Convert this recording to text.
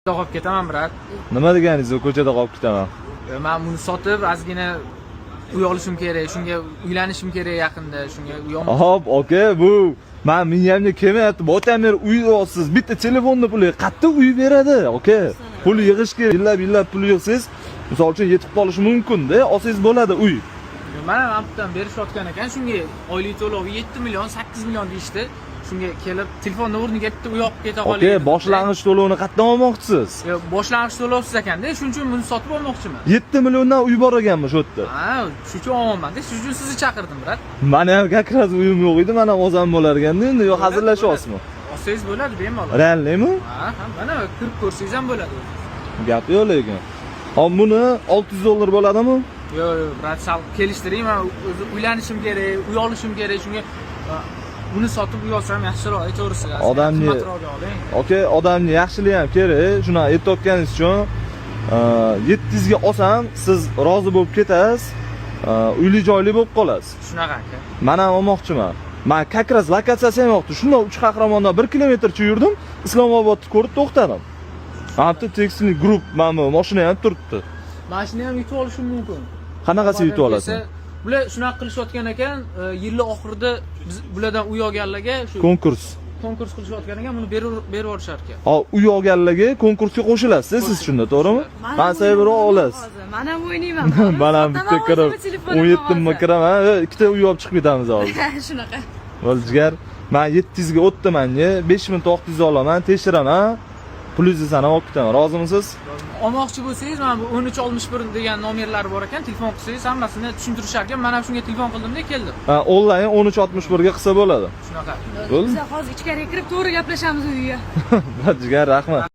Qolib ketaman, brat. Nima deganingiz, ko'chada qolib ketaman? Men buni sotib, ozgina uy olishim kerak, shunga uylanishim kerak yaqinda, shunga uy olmoqchi. Hop, aka, bu men miyamga kelmayapti. Botamir uy olsiz, bitta telefonni puli qayerda uy beradi, aka? Pul yig'ish kerak. Yillab pul yig'siz, misol uchun yetib qolishi mumkin-da, olsangiz bo'ladi uy. Mana ampdan berishayotgan ekan, shunga oylik to'lovi 7 million, 8 million deyishdi. Shunga kelib telefonni o'rniga bitta uy olib keta qoling. Aka, boshlang'ich to'lovini qayerdan olmoqchisiz? Yo'q, boshlang'ich to'lovsiz ekanda, shuning uchun buni sotib olmoqchiman. 7 milliondan uy bor ekanmi shu yerda? Ha, shu uchun olmayman-da, shuning uchun sizni chaqirdim, brat. Meni ham kakraz uyim yo'q edi, men ham olsam bo'lar ekanda, endi yo'q hazillashyapsizmi? Olsangiz bo'ladi, bemalol. Realnimi? Ha, mana kirib ko'rsangiz ham bo'ladi. Gap yo'q lekin. Hop, buni $600 bo'ladimi? Yo'q, brat, sal kelishtiring, men o'zi uylanishim kerak, uy olishim kerak, shunga buni sotib uy olsam yaxshiroq, to'g'risi. Odamni, aka, odamni yaxshiligi ham kerak. Shuni aytayotganingiz uchun 700 ga olsam, siz rozi bo'lib ketasiz, uyli joyli bo'lib qolasiz. Shunaqa aka. Men ham olmoqchiman. Men kakraz lokatsiyasi ham yo'qdi. Shunday uch qahramondan 1 kilometrcha yurdim, Islomobodni ko'rib to'xtadim. Hatto tekstilniy guruh mana bu mashina ham turibdi. Mashina ham yutib olishim mumkin. Qanaqasi yutib olasiz? Bular shunaqa qilishayotgan ekan, yil oxirida biz bulardan uy olganlarga shu konkurs qilishayotgan ekan, buni berib yuborishar ekan. Ha, uy olganlarga konkursga qo'shilasiz siz shunda, to'g'rimi? Men sayabroq olasiz. Men ham o'ynayman. Men ham bitta kirib 17 mi kiraman, ikkita uy olib chiqib ketamiz hozir. Shunaqa. Bo'ljigar, men 700 ga o'tdimanga 5600 olaman, tekshiraman. Pulingizni sanab olib ketaman. Rozimisiz? Olmoqchi bo'lsangiz, mana bu 1361 degan nomerlari bor ekan, telefon qilsangiz hammasini tushuntirishar ekan. Men ham shunga telefon qildim-da, keldim. Ha, onlayn 1361 ga qilsa bo'ladi. Shunaqa. Bo'ldi? Biz hozir ichkariga kirib to'g'ri gaplashamiz uyga. Bo'ljigar, rahmat.